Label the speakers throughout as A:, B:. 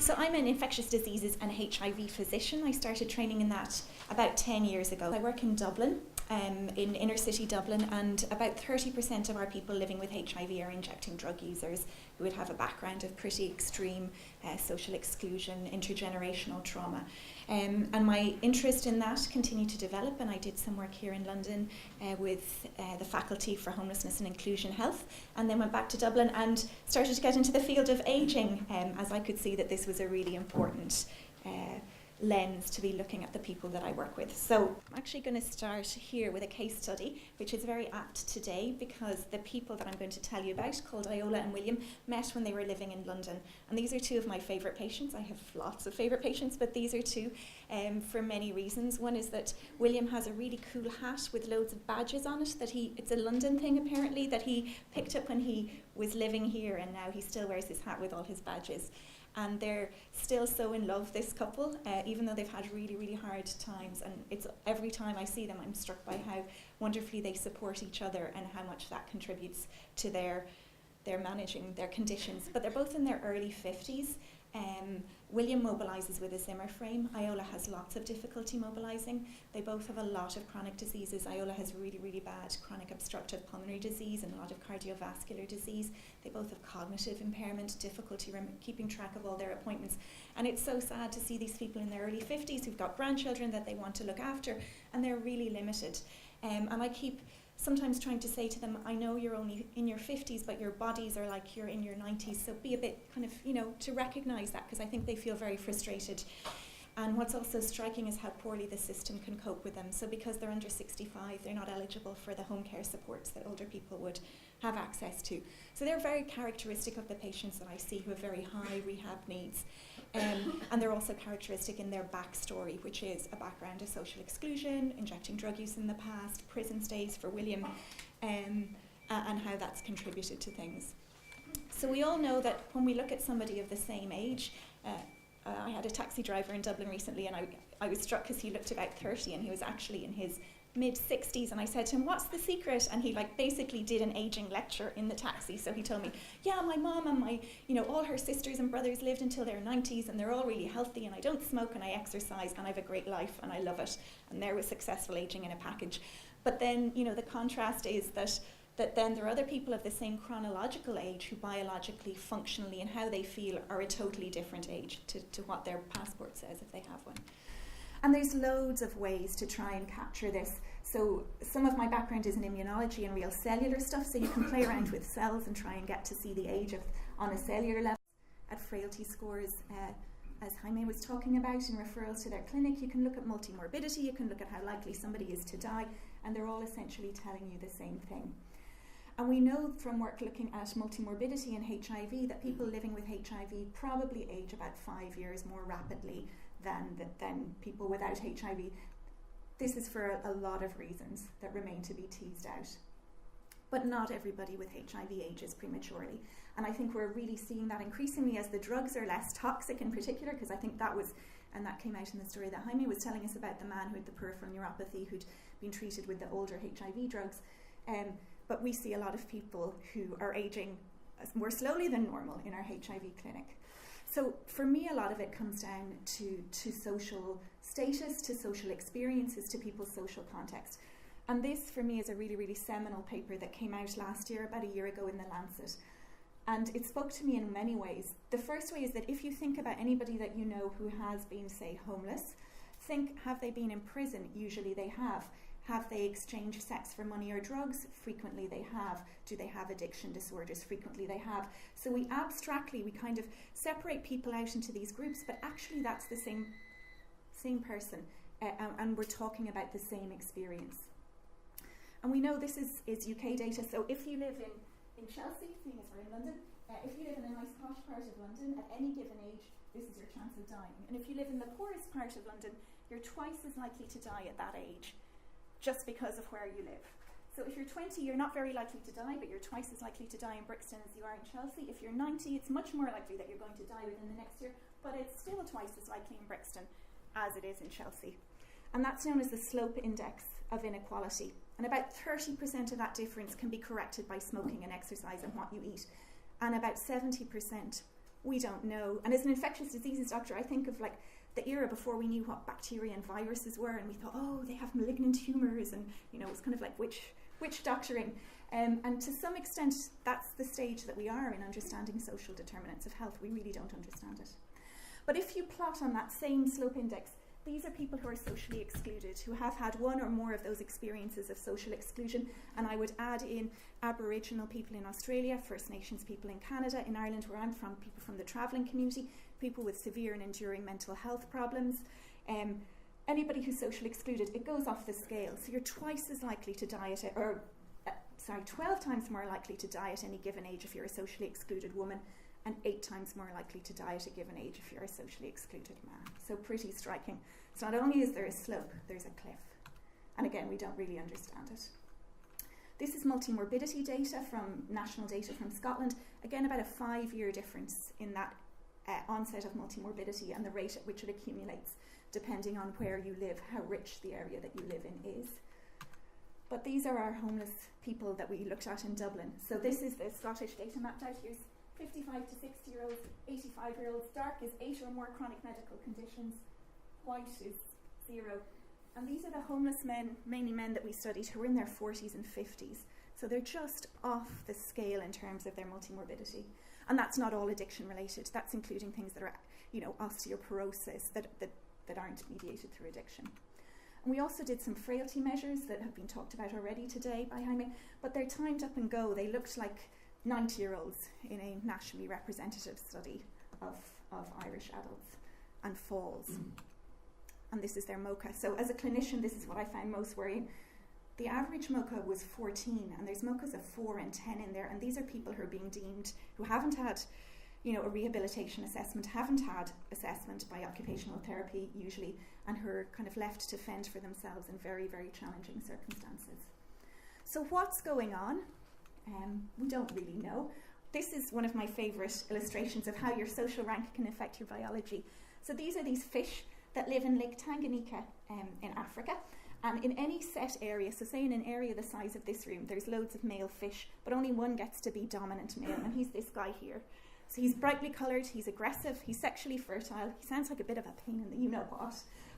A: So I'm an infectious diseases and HIV physician. I started training in that about 10 years ago. I work in Dublin, in inner city Dublin, and about 30% of our people living with HIV are injecting drug users who would have a background of pretty extreme social exclusion, intergenerational trauma. And my interest in that continued to develop, and I did some work here in London with the Faculty for Homelessness and Inclusion Health, and then went back to Dublin and started to get into the field of ageing, as I could see that this was a really important lens to be looking at the people that I work with. So I'm actually going to start here with a case study, which is very apt today because the people that I'm going to tell you about, called Iola and William, met when they were living in London. And these are two of my favourite patients. I have lots of favourite patients, but these are two for many reasons. One is that William has a really cool hat with loads of badges on it, it's a London thing apparently, that he picked up when he was living here, and now he still wears his hat with all his badges. And they're still so in love, this couple, even though they've had really, really hard times. And it's every time I see them, I'm struck by how wonderfully they support each other and how much that contributes to their managing their conditions. But they're both in their early 50s. William mobilises with a Zimmer frame. Iola has lots of difficulty mobilising. They both have a lot of chronic diseases. Iola has really, really bad chronic obstructive pulmonary disease and a lot of cardiovascular disease. They both have cognitive impairment, difficulty keeping track of all their appointments. And it's so sad to see these people in their early 50s who've got grandchildren that they want to look after, and they're really limited. And I keep sometimes trying to say to them, I know you're only in your 50s, but your bodies are like you're in your 90s, so be a bit kind of, to recognise that, because I think they feel very frustrated. And what's also striking is how poorly the system can cope with them. So because they're under 65, they're not eligible for the home care supports that older people would have access to. So they're very characteristic of the patients that I see who have very high rehab needs. And they're also characteristic in their backstory, which is a background of social exclusion, injecting drug use in the past, prison stays for William, and how that's contributed to things. So we all know that when we look at somebody of the same age, I had a taxi driver in Dublin recently, and I was struck because he looked about 30 and he was actually in his mid-60s, and I said to him, what's the secret? And he basically did an aging lecture in the taxi. So he told me, yeah, my mom and all her sisters and brothers lived until their 90s, and they're all really healthy, and I don't smoke and I exercise and I have a great life and I love it. And there was successful aging in a package. But then, the contrast is that then there are other people of the same chronological age who biologically, functionally, and how they feel are a totally different age to what their passport says if they have one. And there's loads of ways to try and capture this. So some of my background is in immunology and real cellular stuff, so you can play around with cells and try and get to see the age on a cellular level. At frailty scores, as Jaime was talking about, in referrals to their clinic, you can look at multimorbidity, you can look at how likely somebody is to die, and they're all essentially telling you the same thing. And we know from work looking at multimorbidity and HIV that people living with HIV probably age about 5 years more rapidly than people without HIV. This is for a lot of reasons that remain to be teased out. But not everybody with HIV ages prematurely. And I think we're really seeing that increasingly as the drugs are less toxic in particular, because I think that came out in the story that Jaime was telling us about the man who had the peripheral neuropathy who'd been treated with the older HIV drugs. But we see a lot of people who are aging more slowly than normal in our HIV clinic. So for me, a lot of it comes down to social status, to social experiences, to people's social context. And this, for me, is a really, really seminal paper that came out last year, about a year ago, in The Lancet. And it spoke to me in many ways. The first way is that if you think about anybody that you know who has been, say, homeless, think, have they been in prison? Usually they have. Have they exchanged sex for money or drugs? Frequently they have. Do they have addiction disorders? Frequently they have. So we kind of separate people out into these groups, but actually that's the same person, and we're talking about the same experience. And we know this is UK data, so if you live in Chelsea, seeing as we're in London, if you live in a nice posh part of London, at any given age, this is your chance of dying. And if you live in the poorest part of London, you're twice as likely to die at that age, just because of where you live. So if you're 20, you're not very likely to die, but you're twice as likely to die in Brixton as you are in Chelsea. If you're 90, it's much more likely that you're going to die within the next year, but it's still twice as likely in Brixton as it is in Chelsea. And that's known as the slope index of inequality. And about 30% of that difference can be corrected by smoking and exercise and what you eat. And about 70% We don't know. And as an infectious diseases doctor, I think of like the era before we knew what bacteria and viruses were, and we thought, oh, they have malignant humours, and it's kind of like witch doctoring. And to some extent, that's the stage that we are in understanding social determinants of health. We really don't understand it. But if you plot on that same slope index, these are people who are socially excluded, who have had one or more of those experiences of social exclusion. And I would add in Aboriginal people in Australia, First Nations people in Canada, in Ireland, where I'm from, people from the travelling community, people with severe and enduring mental health problems. Anybody who's socially excluded, it goes off the scale. So you're twice as likely to die 12 times more likely to die at any given age if you're a socially excluded woman, and 8 times more likely to die at a given age if you're a socially excluded man. So pretty striking. So not only is there a slope, there's a cliff. And again, we don't really understand it. This is multimorbidity data from national data from Scotland. Again, about a 5-year difference in that onset of multimorbidity and the rate at which it accumulates, depending on where you live, how rich the area that you live in is. But these are our homeless people that we looked at in Dublin. So this is the Scottish data mapped out. Here's 55 to 60-year-olds, 85-year-olds. Dark is 8 or more chronic medical conditions. White is 0. And these are the homeless men, mainly men that we studied, who were in their 40s and 50s. So they're just off the scale in terms of their multimorbidity. And that's not all addiction related. That's including things that are, osteoporosis, that aren't mediated through addiction. And we also did some frailty measures that have been talked about already today by Jaime, but they're timed up and go. They looked like 90-year-olds in a nationally representative study of Irish adults and falls. And this is their MoCA. So as a clinician, this is what I found most worrying. The average MoCA was 14, and there's MoCAs of 4 and 10 in there, and these are people who are being deemed, who haven't had a rehabilitation assessment, haven't had assessment by occupational therapy usually, and who are kind of left to fend for themselves in very, very challenging circumstances. So what's going on? We don't really know. This is one of my favourite illustrations of how your social rank can affect your biology. So these are these fish that live in Lake Tanganyika in Africa. And in any set area, so say in an area the size of this room, there's loads of male fish, but only one gets to be dominant male, and he's this guy here. So he's brightly coloured, he's aggressive, he's sexually fertile, he sounds like a bit of a pain in the you-know-what.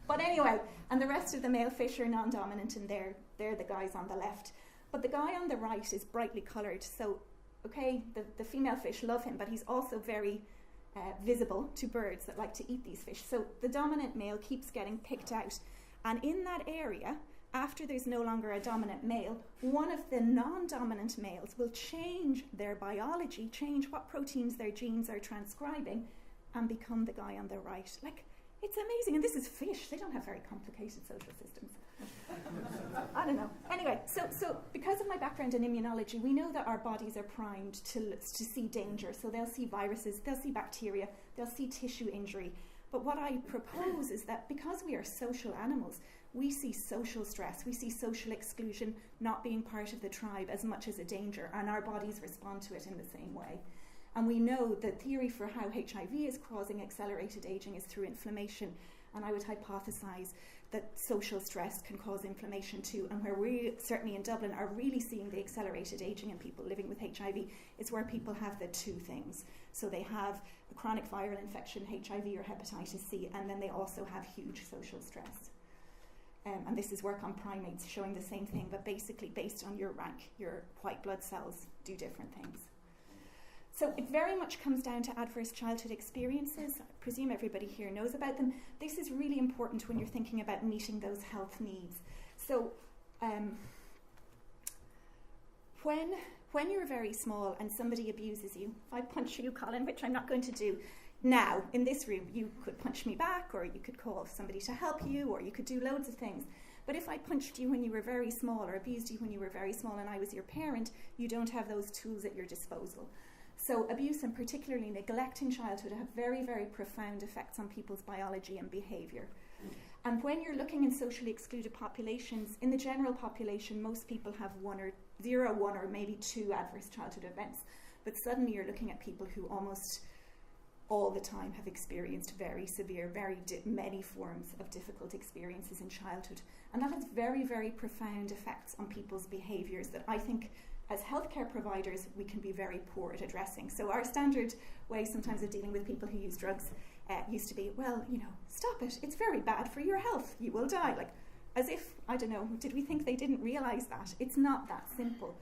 A: But anyway, and the rest of the male fish are non-dominant, and they're the guys on the left. But the guy on the right is brightly coloured, so, okay, the female fish love him, but he's also very visible to birds that like to eat these fish. So the dominant male keeps getting picked out. And in that area, after there's no longer a dominant male, one of the non-dominant males will change their biology, change what proteins their genes are transcribing, and become the guy on the right. Like, it's amazing. And this is fish. They don't have very complicated social systems. I don't know. Anyway, so because of my background in immunology, we know that our bodies are primed to see danger. So they'll see viruses, they'll see bacteria, they'll see tissue injury. But what I propose is that because we are social animals, we see social stress, we see social exclusion, not being part of the tribe as much as a danger, and our bodies respond to it in the same way. And we know the theory for how HIV is causing accelerated aging is through inflammation. And I would hypothesize that social stress can cause inflammation too. And where we, certainly in Dublin, are really seeing the accelerated aging in people living with HIV is where people have the two things. So they have a chronic viral infection, HIV or hepatitis C, and then they also have huge social stress. And this is work on primates showing the same thing, but basically based on your rank, your white blood cells do different things. So it very much comes down to adverse childhood experiences. I presume everybody here knows about them. This is really important when you're thinking about meeting those health needs. So when you're very small and somebody abuses you, if I punch you, Colin, which I'm not going to do, now, in this room, you could punch me back, or you could call somebody to help you, or you could do loads of things. But if I punched you when you were very small, or abused you when you were very small, and I was your parent, you don't have those tools at your disposal. So abuse, and particularly neglect in childhood, have very, very profound effects on people's biology and behaviour. And when you're looking in socially excluded populations, in the general population, most people have 1 or maybe 2 adverse childhood events. But suddenly you're looking at people who almost all the time have experienced very severe, many forms of difficult experiences in childhood. And that has very, very profound effects on people's behaviours that I think as healthcare providers we can be very poor at addressing. So our standard way sometimes of dealing with people who use drugs used to be, well, stop it, it's very bad for your health, you will die. Like, as if, I don't know, did we think they didn't realise that? It's not that simple.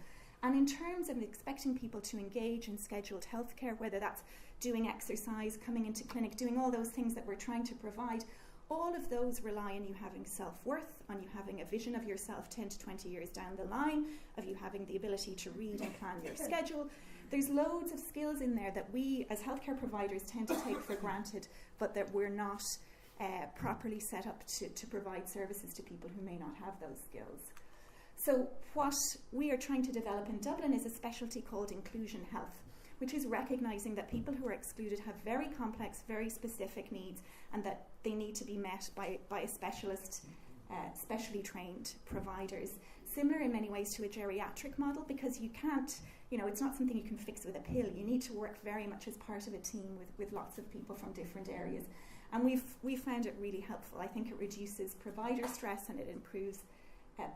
A: And in terms of expecting people to engage in scheduled healthcare, whether that's doing exercise, coming into clinic, doing all those things that we're trying to provide, all of those rely on you having self-worth, on you having a vision of yourself 10 to 20 years down the line, of you having the ability to read and plan your schedule. There's loads of skills in there that we as healthcare providers tend to take for granted, but that we're not properly set up to provide services to people who may not have those skills. So what we are trying to develop in Dublin is a specialty called inclusion health, which is recognising that people who are excluded have very complex, very specific needs, and that they need to be met by a specialist, specially trained providers. Similar in many ways to a geriatric model, because you can't, it's not something you can fix with a pill. You need to work very much as part of a team with lots of people from different areas. And we've found it really helpful. I think it reduces provider stress and it improves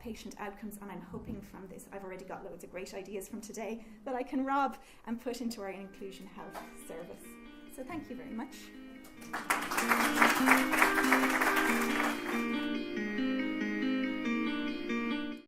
A: patient outcomes, and I'm hoping from this, I've already got loads of great ideas from today that I can rob and put into our inclusion health service. So thank you very much.